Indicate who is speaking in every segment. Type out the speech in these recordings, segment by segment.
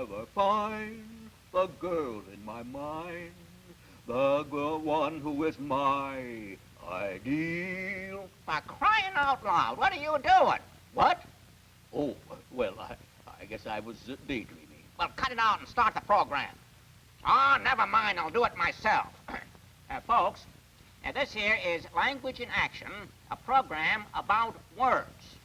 Speaker 1: ever find the girl in my mind, the one who is my ideal.
Speaker 2: For crying out loud, what are you doing?
Speaker 1: What? Oh, well, I guess I was daydreaming.
Speaker 2: Well, cut it out and start the program. Oh, never mind, I'll do it myself. Folks, this here is Language in Action, a program about words.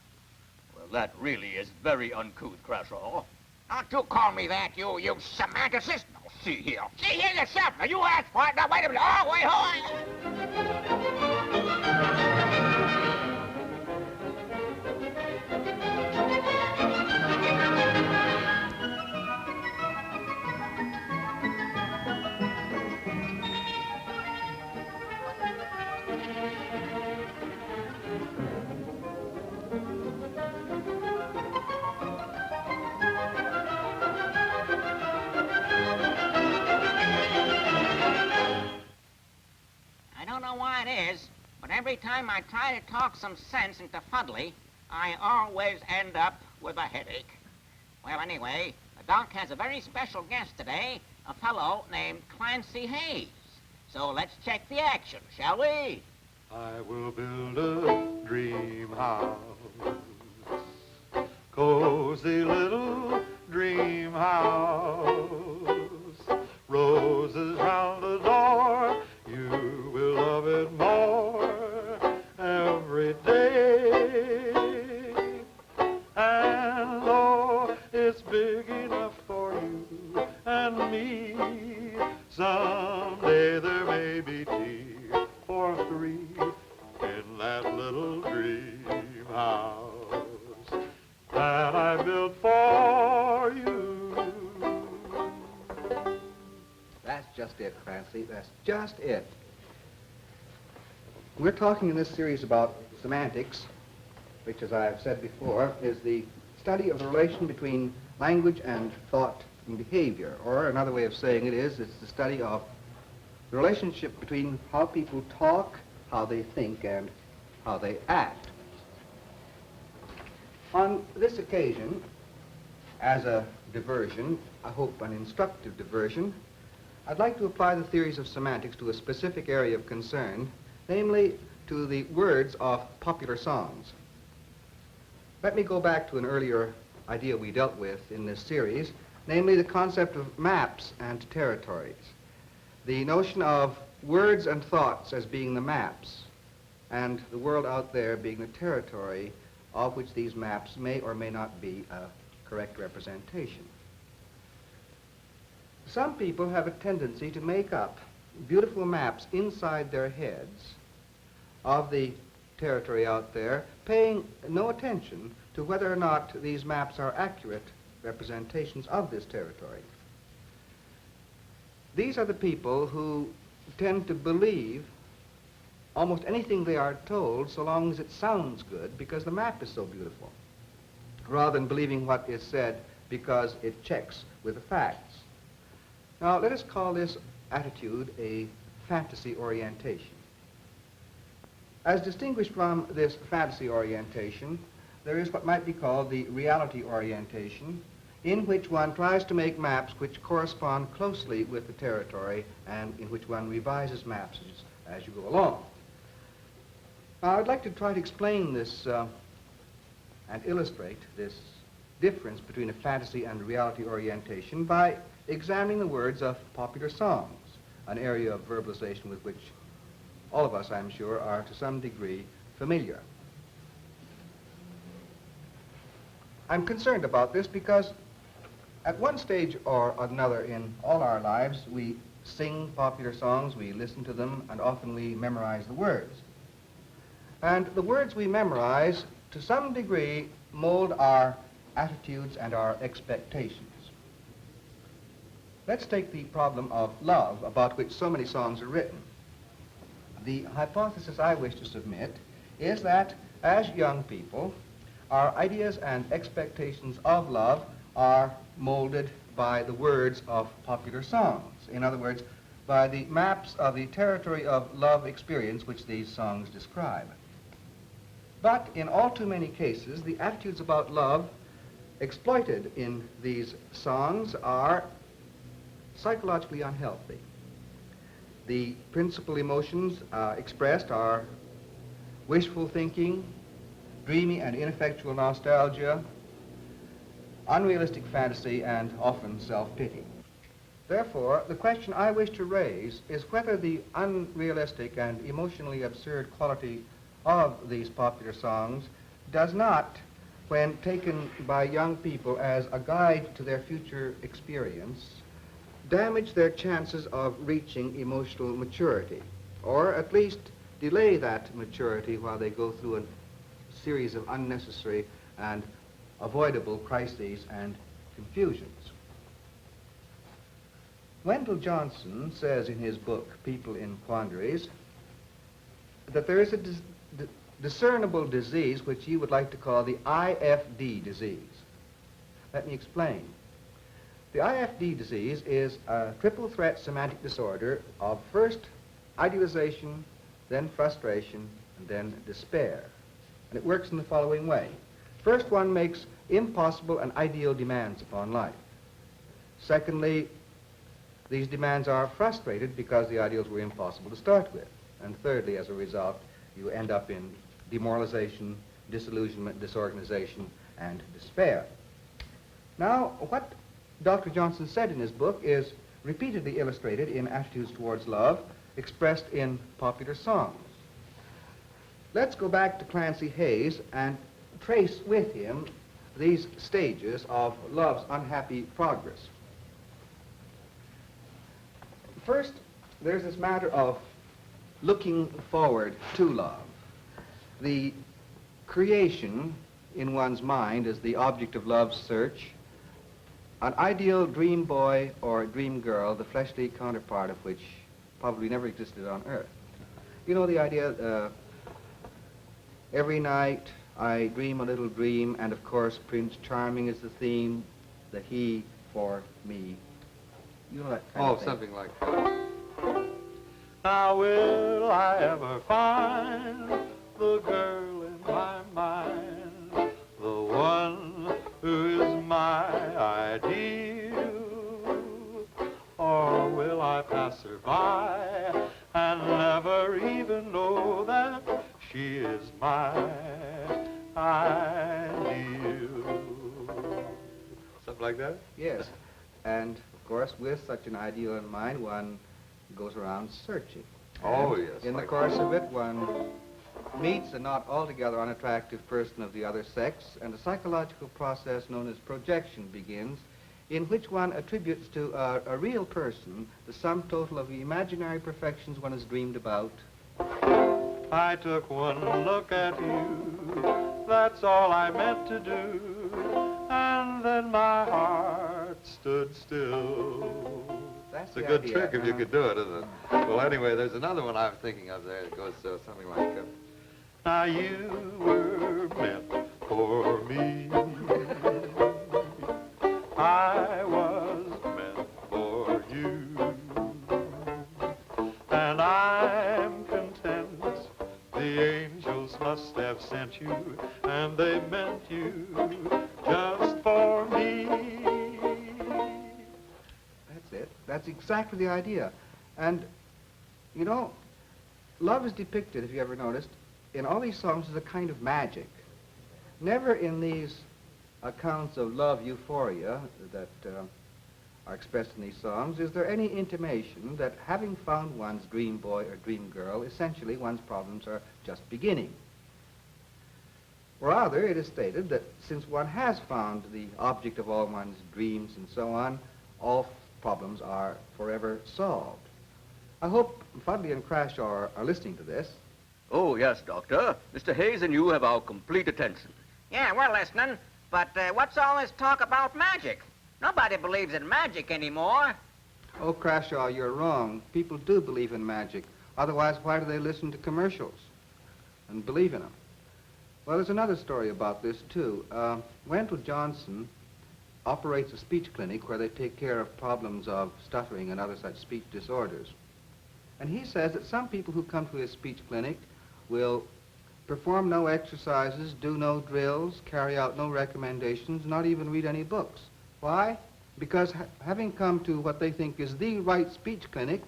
Speaker 1: Well, that really is very uncouth, Crashaw.
Speaker 2: Don't you call me that, you semanticist. No, see here. See here yourself. Now, you asked for it. Now, wait a minute. Oh, wait, hold on. I don't know why it is, but every time I try to talk some sense into Fuddly, I always end up with a headache. Well, anyway, the doc has a very special guest today, a fellow named Clancy Hayes. So let's check the action, shall we?
Speaker 3: I will build a dream house, cozy little dream house, roses round the door, you will love it more every day. And though it's big enough for you and me, someday there may be tea for three in that little dream house that I built for you.
Speaker 4: That's just it, Clancy. That's just it. We're talking in this series about semantics, which, as I've said before, is the study of the relation between language and thought and behavior. Or another way of saying it is, it's the study of the relationship between how people talk, how they think, and how they act. On this occasion, as a diversion, I hope an instructive diversion, I'd like to apply the theories of semantics to a specific area of concern, namely to the words of popular songs. Let me go back to an earlier idea we dealt with in this series, namely the concept of maps and territories. The notion of words and thoughts as being the maps, and the world out there being the territory of which these maps may or may not be a correct representation. Some people have a tendency to make up beautiful maps inside their heads of the territory out there, paying no attention to whether or not these maps are accurate representations of this territory. These are the people who tend to believe almost anything they are told so long as it sounds good because the map is so beautiful, rather than believing what is said because it checks with the facts. Now, let us call this attitude a fantasy orientation. As distinguished from this fantasy orientation, there is what might be called the reality orientation, in which one tries to make maps which correspond closely with the territory and in which one revises maps as you go along. Now, I'd like to try to explain this and illustrate this difference between a fantasy and reality orientation by examining the words of popular songs, an area of verbalization with which all of us, I'm sure, are to some degree familiar. I'm concerned about this because at one stage or another in all our lives, we sing popular songs, we listen to them, and often we memorize the words. And the words we memorize, to some degree, mold our attitudes and our expectations. Let's take the problem of love, about which so many songs are written. The hypothesis I wish to submit is that, as young people, our ideas and expectations of love are molded by the words of popular songs. In other words, by the maps of the territory of love experience which these songs describe. But in all too many cases, the attitudes about love exploited in these songs are psychologically unhealthy. The principal emotions expressed are wishful thinking, dreamy and ineffectual nostalgia, unrealistic fantasy, and often self-pity. Therefore, the question I wish to raise is whether the unrealistic and emotionally absurd quality of these popular songs does not, when taken by young people as a guide to their future experience, damage their chances of reaching emotional maturity, or at least delay that maturity while they go through a series of unnecessary and avoidable crises and confusions. Wendell Johnson says in his book, People in Quandaries, that there is a discernible disease which he would like to call the IFD disease. Let me explain. The IFD disease is a triple threat semantic disorder of first idealization, then frustration, and then despair. And it works in the following way. First, one makes impossible and ideal demands upon life. Secondly, these demands are frustrated because the ideals were impossible to start with. And thirdly, as a result, you end up in demoralization, disillusionment, disorganization, and despair. Now, what Dr. Johnson said in his book is repeatedly illustrated in Attitudes Towards Love, expressed in popular songs. Let's go back to Clancy Hayes and trace with him these stages of love's unhappy progress. First, there's this matter of looking forward to love. The creation in one's mind is the object of love's search. An ideal dream boy or dream girl, the fleshly counterpart of which probably never existed on Earth. You know the idea, every night I dream a little dream, and of course Prince Charming is the theme, the he for me. You know that kind of thing.
Speaker 3: Something like that. Now will I ever find the girl in my mind, the one who is my ideal? Or will I pass her by and never even know that she is my ideal? Something like that?
Speaker 4: Yes, and of course with such an ideal in mind, one goes around searching.
Speaker 3: Oh,
Speaker 4: And
Speaker 3: yes.
Speaker 4: in the course of it, one meets a not altogether unattractive person of the other sex, and a psychological process known as projection begins, in which one attributes to a real person the sum total of the imaginary perfections one has dreamed about.
Speaker 3: I took one look at you, that's all I meant to do, and then my heart stood still.
Speaker 4: That's
Speaker 3: It's a
Speaker 4: the
Speaker 3: good
Speaker 4: idea,
Speaker 3: trick if you could do it, isn't it? Well, anyway, there's another one I'm thinking of there. It goes something like, now you were meant for me. I was meant for you. And I'm content the angels must have sent you, and they meant you just for me.
Speaker 4: That's it. That's exactly the idea. And, you know, love is depicted, if you ever noticed, in all these songs as a kind of magic. Never in these accounts of love euphoria that are expressed in these songs is there any intimation that having found one's dream boy or dream girl, essentially one's problems are just beginning. Rather, it is stated that since one has found the object of all one's dreams and so on, all problems are forever solved. I hope Fuddley and Crashaw are listening to this.
Speaker 1: Oh, yes, Doctor. Mr. Hayes and you have our complete attention.
Speaker 2: Yeah, we're listening. But what's all this talk about magic? Nobody believes in magic anymore.
Speaker 4: Oh, Crashaw, you're wrong. People do believe in magic. Otherwise, why do they listen to commercials and believe in them? Well, there's another story about this, too. Wendell Johnson operates a speech clinic where they take care of problems of stuttering and other such speech disorders. And he says that some people who come to his speech clinic will perform no exercises, do no drills, carry out no recommendations, not even read any books. Why? Because having come to what they think is the right speech clinic,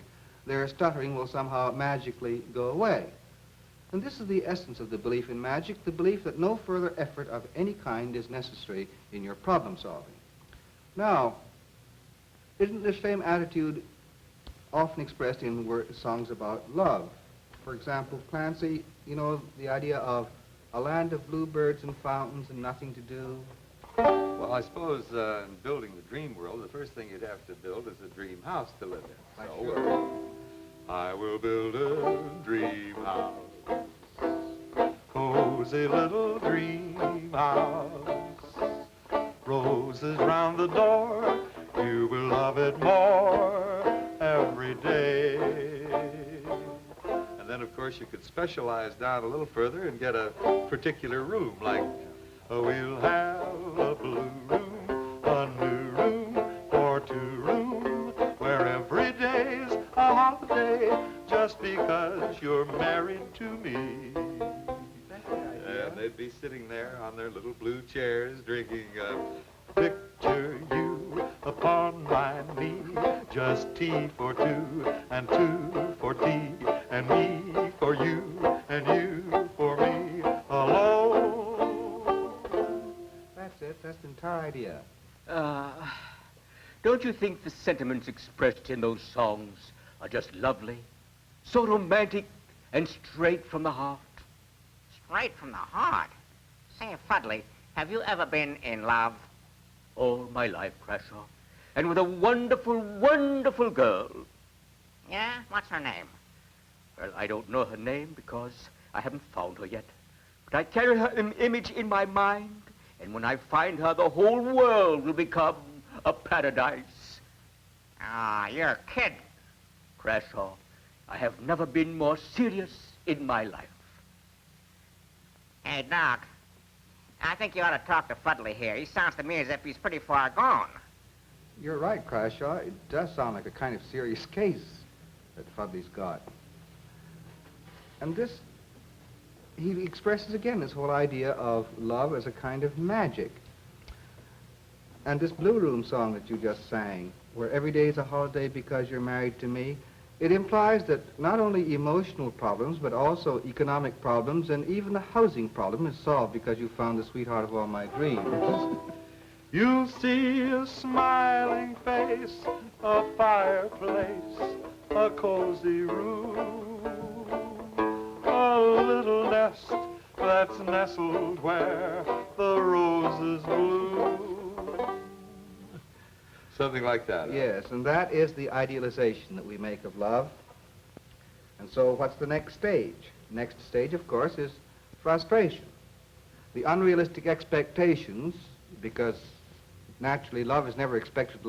Speaker 4: their stuttering will somehow magically go away. And this is the essence of the belief in magic, the belief that no further effort of any kind is necessary in your problem solving. Now, isn't this same attitude often expressed in songs about love? For example, Clancy, you know, the idea of a land of bluebirds and fountains and nothing to do.
Speaker 5: Well, I suppose in building the dream world, the first thing you'd have to build is a dream house to live in. So,
Speaker 3: I will build a dream house, cozy little dream house. Roses round the door, you will love it more every day.
Speaker 5: and then, of course, you could specialize down a little further and get a particular room, like
Speaker 3: We'll have a blue room, a new room, or two room, where every day's a holiday, just because you're married to me.
Speaker 5: and they'd be sitting there on their little blue chairs drinking
Speaker 3: Picture you upon my knee, just tea for two, and two for tea, and me for you, and you for me alone.
Speaker 4: That's it. That's the entire idea.
Speaker 1: Don't you think the sentiments expressed in those songs are just lovely? So romantic and straight from the heart.
Speaker 2: Straight from the heart. Say, Fuddley, have you ever been in love?
Speaker 1: All my life, Crashaw. And with a wonderful, wonderful girl.
Speaker 2: Yeah? What's her name?
Speaker 1: Well, I don't know her name because I haven't found her yet. But I carry her image in my mind. And when I find her, the whole world will become a paradise.
Speaker 2: Ah, you're kidding.
Speaker 1: Crashaw, I have never been more serious in my life.
Speaker 2: Hey, Doc, I think you ought to talk to Fuddley here. He sounds to me as if he's pretty far gone.
Speaker 4: You're right, Crashaw. It does sound like a kind of serious case that Fuddley's got. And this, he expresses again this whole idea of love as a kind of magic. And this Blue Room song that you just sang, where every day is a holiday because you're married to me, it implies that not only emotional problems, but also economic problems, and even the housing problem is solved because you found the sweetheart of all my dreams.
Speaker 3: You'll see a smiling face, a fireplace, a cozy room, a little nest that's nestled where the roses bloom.
Speaker 5: something like that.
Speaker 4: Yes, and that is the idealization that we make of love. And so what's the next stage? Next stage, of course, is frustration. The unrealistic expectations, because naturally love is never expected to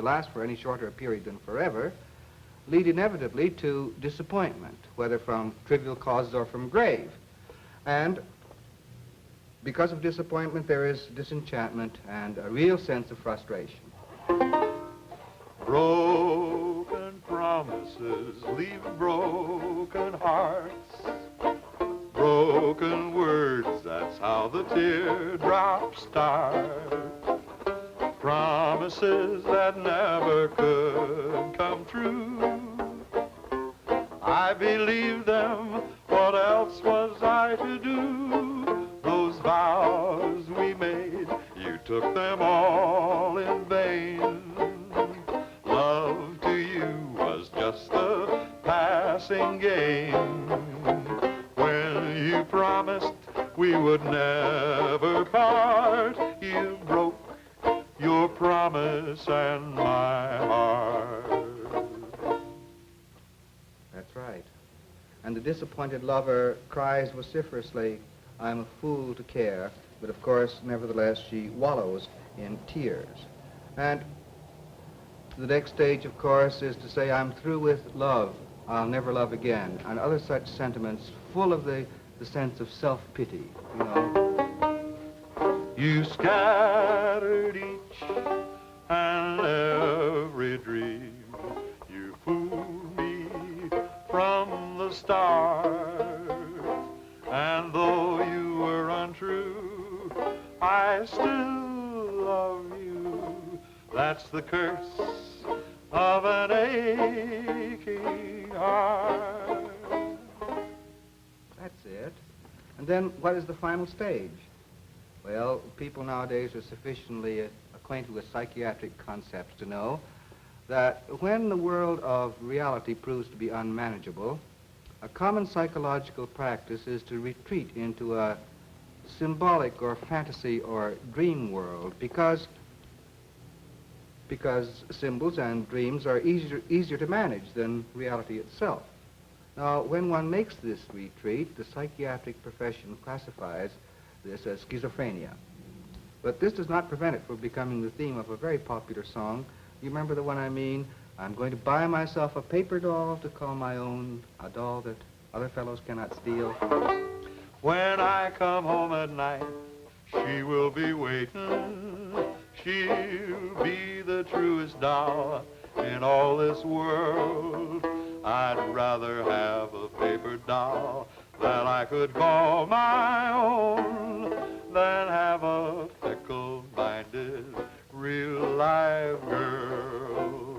Speaker 4: last for any shorter a period than forever, lead inevitably to disappointment, whether from trivial causes or from grave. And because of disappointment, there is disenchantment and a real sense of frustration.
Speaker 3: Broken promises leave broken hearts. Broken words, that's how the teardrops start. Promises that never could come true. I believed them, what else was I to do? Those vows we made, you took them all in vain. Love to you was just a passing game. When you promised we would never part, you broke your promise and my heart.
Speaker 4: That's right. And the disappointed lover cries vociferously, I'm a fool to care, but of course, nevertheless, she wallows in tears. And the next stage, of course, is to say, I'm through with love, I'll never love again, and other such sentiments full of the sense of self-pity, you know.
Speaker 3: You scattered each and every dream. You fooled me from the start. And though I still love you. That's the curse of an aching heart.
Speaker 4: That's it. And then what is the final stage? Well, people nowadays are sufficiently acquainted with psychiatric concepts to know that when the world of reality proves to be unmanageable, a common psychological practice is to retreat into a symbolic or fantasy or dream world because symbols and dreams are easier to manage than reality itself. Now, when one makes this retreat, the psychiatric profession classifies this as schizophrenia. But this does not prevent it from becoming the theme of a very popular song. You remember the one I mean? I'm going to buy myself a paper doll to call my own, a doll that other fellows cannot steal.
Speaker 3: When I come home at night, she will be waiting. She'll be the truest doll in all this world. I'd rather have a paper doll that I could call my own than have a fickle-minded, real-life girl.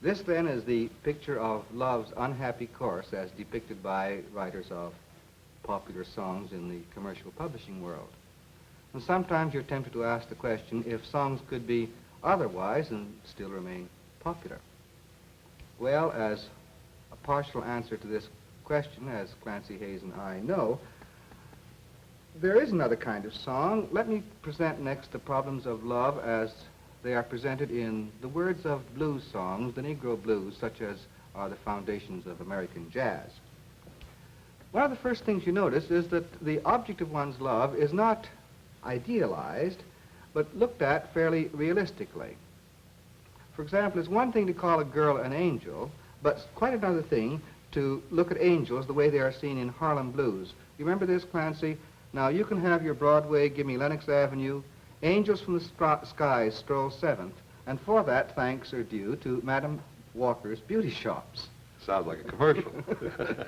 Speaker 4: This, then, is the picture of love's unhappy course as depicted by writers of popular songs in the commercial publishing world. And sometimes you're tempted to ask the question if songs could be otherwise and still remain popular. Well, as a partial answer to this question, as Clancy Hayes and I know, there is another kind of song. Let me present next the problems of love as they are presented in the words of blues songs, the Negro blues, such as are the foundations of American jazz. One of the first things you notice is that the object of one's love is not idealized, but looked at fairly realistically. For example, it's one thing to call a girl an angel, but quite another thing to look at angels the way they are seen in Harlem blues. You remember this, Clancy? Now, you can have your Broadway, give me Lenox Avenue, angels from the skies stroll seventh, and for that, thanks are due to Madam Walker's beauty shops.
Speaker 5: Sounds like a commercial.
Speaker 4: Of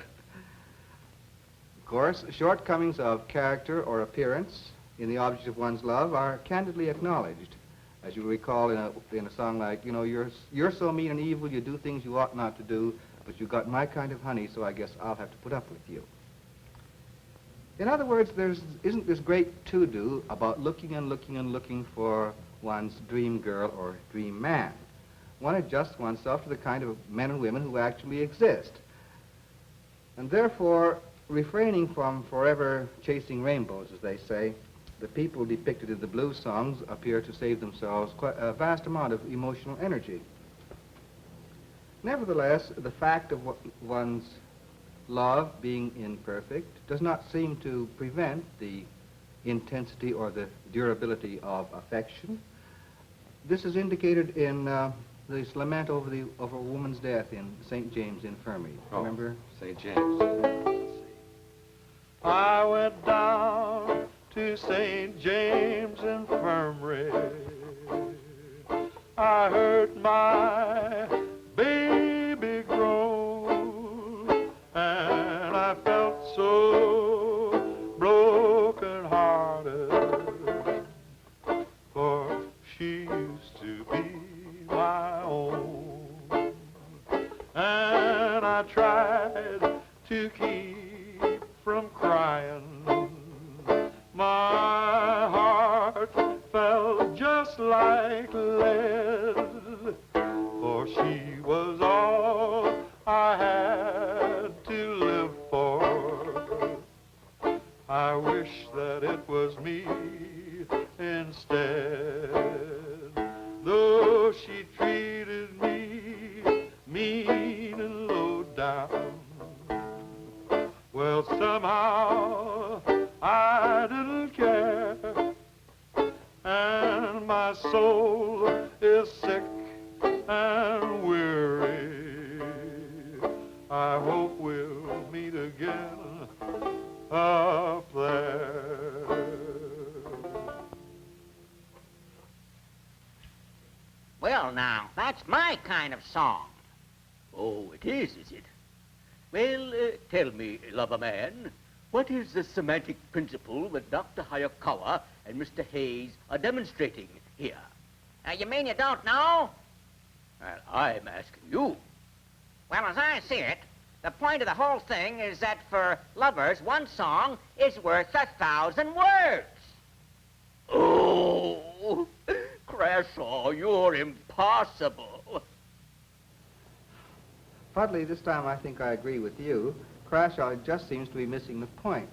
Speaker 4: course, shortcomings of character or appearance in the object of one's love are candidly acknowledged. As you recall in a song like, you know, you're so mean and evil, you do things you ought not to do, but you got my kind of honey, so I guess I'll have to put up with you. In other words, isn't this great to-do about looking and looking and looking for one's dream girl or dream man. One adjusts oneself to the kind of men and women who actually exist. And therefore, refraining from forever chasing rainbows, as they say, the people depicted in the blues songs appear to save themselves quite a vast amount of emotional energy. Nevertheless, the fact of one's love being imperfect does not seem to prevent the intensity or the durability of affection. This is indicated in this lament over a woman's death in St. James Infirmary. Remember?
Speaker 5: St. James. Let's see.
Speaker 3: I went down to St. James Infirmary. I heard my baby groan, and I felt so broken-hearted, for she used to be my own. And I tried to keep from crying. My heart felt just like lead, for she was all I had to live for. I wish that it was me instead, though she treated me mean and low down. Well, somehow I didn't care, and my soul is sick and weary. I hope we'll meet again up there.
Speaker 2: Well, now, that's my kind of song.
Speaker 1: Oh, it is it? Well, tell me, lover man, What is the semantic principle that Dr. Hayakawa and Mr. Hayes are demonstrating here?
Speaker 2: You mean you don't know?
Speaker 1: Well, I'm asking you.
Speaker 2: Well, as I see it, the point of the whole thing is that for lovers, one song is worth 1,000 words.
Speaker 1: Oh, Crashaw, you're impossible.
Speaker 4: Fuddley, this time I think I agree with you. Crashaw just seems to be missing the point.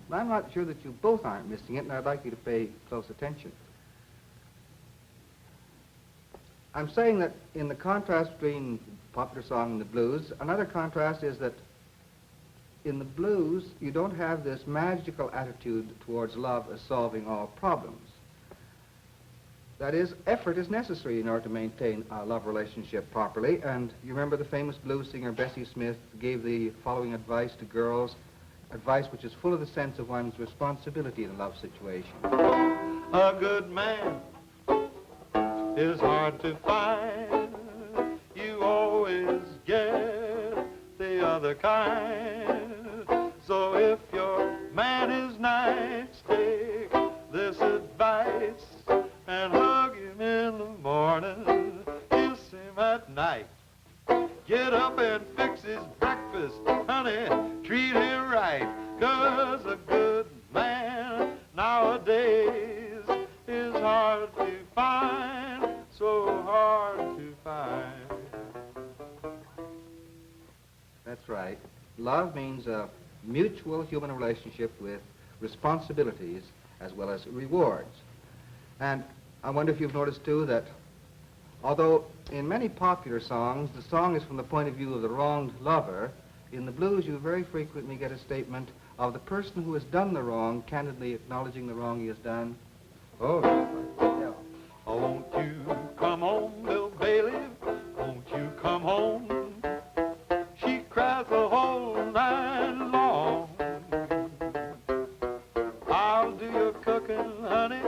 Speaker 4: But I'm not sure that you both aren't missing it, and I'd like you to pay close attention. I'm saying that in the contrast between popular song and the blues, another contrast is that in the blues, you don't have this magical attitude towards love as solving all problems. That is, effort is necessary in order to maintain a love relationship properly, and you remember the famous blues singer Bessie Smith gave the following advice to girls, advice which is full of the sense of one's responsibility in a love situation.
Speaker 3: A good man is hard to find. You always get the other kind. So if your man is nice, take this advice and hug him in the morning, kiss him at night. Get up and fix his breakfast, honey, treat him right. 'Cause a good man nowadays is hard to find, so hard to find.
Speaker 4: That's right. Love means a mutual human relationship with responsibilities as well as rewards. And I wonder if you've noticed, too, that although in many popular songs the song is from the point of view of the wronged lover, in the blues you very frequently get a statement of the person who has done the wrong candidly acknowledging the wrong he has done. Oh, yeah.
Speaker 3: Won't you come home, Bill Bailey? Won't you come home? She cries the whole night long. I'll do your cooking, honey.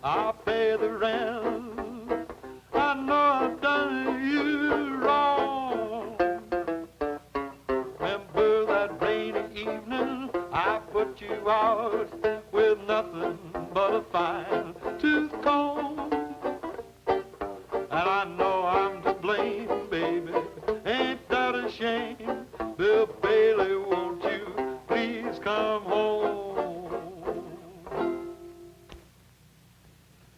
Speaker 3: I'll pay the rent. I know I've done you wrong. Remember that rainy evening I put you out with nothing but a fine tooth comb. And I know I'm to blame, baby. Ain't that a shame? Bill Bailey, won't you please come home?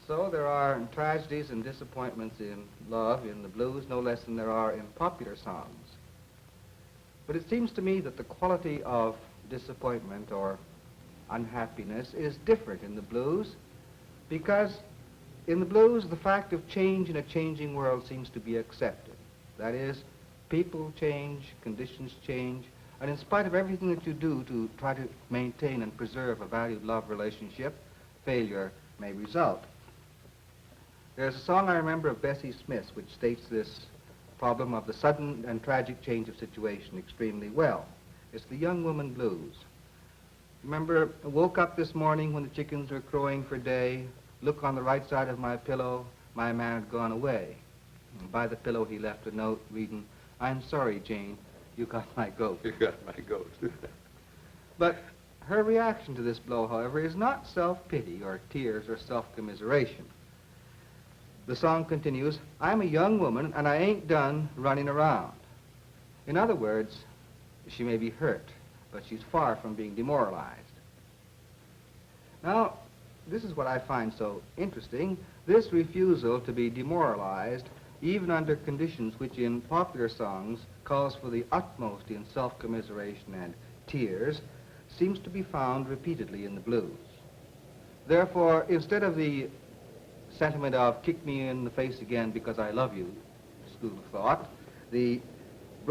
Speaker 4: So there are tragedies and disappointments in love, in the blues, no less than there are in popular songs. But it seems to me that the quality of disappointment or unhappiness is different in the blues, because in the blues the fact of change in a changing world seems to be accepted. That is, people change, conditions change, and in spite of everything that you do to try to maintain and preserve a valued love relationship, failure may result. There's a song I remember of Bessie Smith's which states this problem of the sudden and tragic change of situation extremely well. It's the Young Woman Blues. Remember, I woke up this morning when the chickens were crowing for day, look on the right side of my pillow, my man had gone away. And by the pillow he left a note reading, I'm sorry, Jane, you got my goat.
Speaker 5: You got my goat.
Speaker 4: But her reaction to this blow, however, is not self-pity or tears or self-commiseration. The song continues, I'm a young woman and I ain't done running around. In other words, she may be hurt, but she's far from being demoralized. Now, this is what I find so interesting. This refusal to be demoralized, even under conditions which in popular songs calls for the utmost in self-commiseration and tears, seems to be found repeatedly in the blues. Therefore, instead of the sentiment of kick me in the face again because I love you, school of thought, the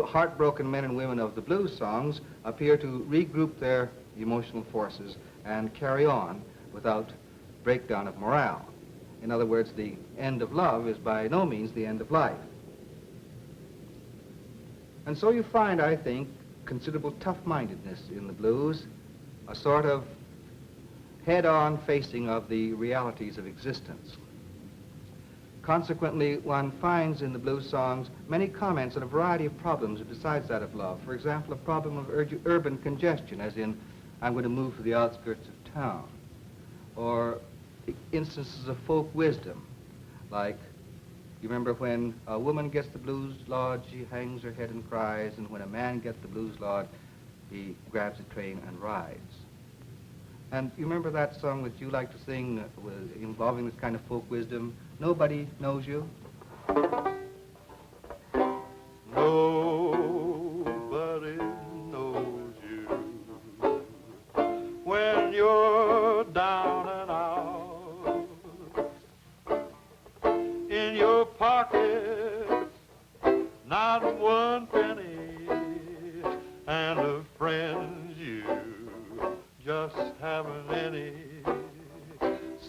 Speaker 4: heartbroken men and women of the blues songs appear to regroup their emotional forces and carry on without breakdown of morale. In other words, the end of love is by no means the end of life. And so you find, I think, considerable tough-mindedness in the blues, a sort of head-on facing of the realities of existence. Consequently, one finds in the blues songs many comments on a variety of problems besides that of love. For example, a problem of urban congestion, as in I'm going to move to the outskirts of town. Or instances of folk wisdom, like, you remember when a woman gets the blues lodge, she hangs her head and cries, and when a man gets the blues lodge, he grabs a train and rides. And you remember that song that you like to sing involving this kind of folk wisdom, Nobody Knows You?
Speaker 3: Nobody knows you when you're down and out. In your pocket, not one penny, and of friends you just haven't any.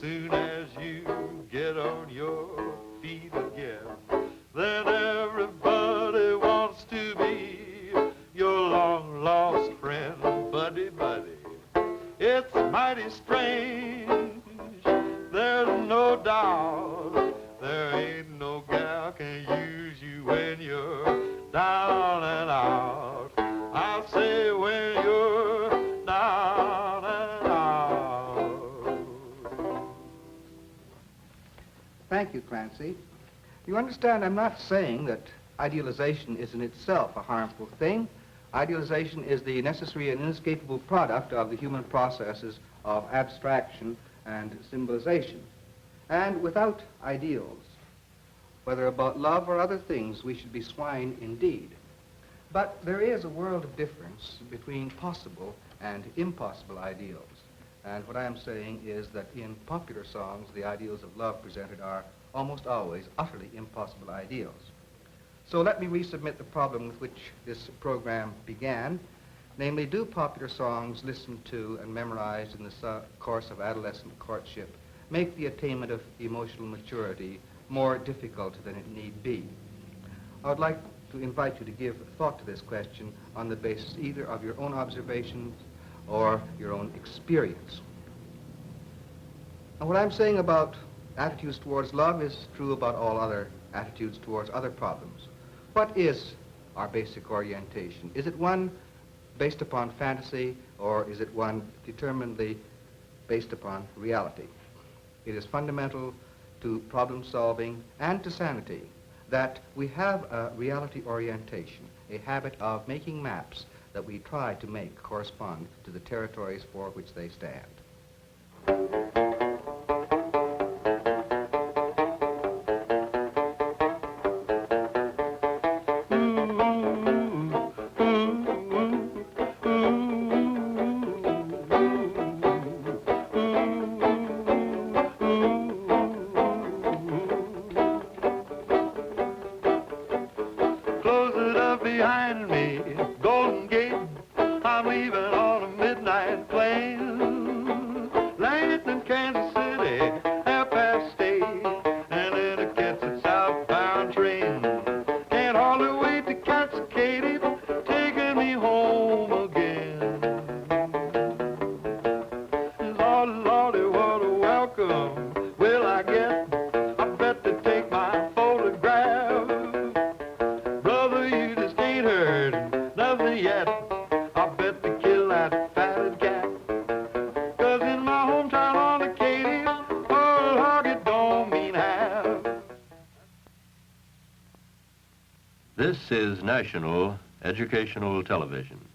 Speaker 3: Soon as you get on your feet again, then everybody wants to be your long-lost friend, buddy, buddy. It's mighty strange, there's no doubt. There ain't no gal can use you when you're down and out. I say when you're down and out.
Speaker 4: Thank you, Clancy. You understand, I'm not saying that idealization is in itself a harmful thing. Idealization is the necessary and inescapable product of the human processes of abstraction and symbolization. And without ideals, whether about love or other things, we should be swine indeed. But there is a world of difference between possible and impossible ideals. And what I am saying is that in popular songs, the ideals of love presented are almost always utterly impossible ideals. So let me resubmit the problem with which this program began, namely, do popular songs listened to and memorized in the course of adolescent courtship make the attainment of emotional maturity more difficult than it need be? I would like to invite you to give thought to this question on the basis either of your own observations or your own experience. And what I'm saying about attitudes towards love is true about all other attitudes towards other problems. What is our basic orientation? Is it one based upon fantasy, or is it one determinedly based upon reality? It is fundamental to problem solving and to sanity that we have a reality orientation, a habit of making maps that we try to make correspond to the territories for which they stand.
Speaker 3: Behind me, Golden Gate, I'm leaving on a midnight plane. Landing Kansas City, 8:30, and then it gets a southbound train. Can't hardly wait to catch Katie, taking me home again. Lordy, Lordy, what a welcome will I get? I bet they take my photograph. Brother, you just ain't heard nothing yet. I bet they kill that fatted cat. 'Cause in my hometown on Acadia, Earl Hoggett don't mean half.
Speaker 6: This is National Educational Television.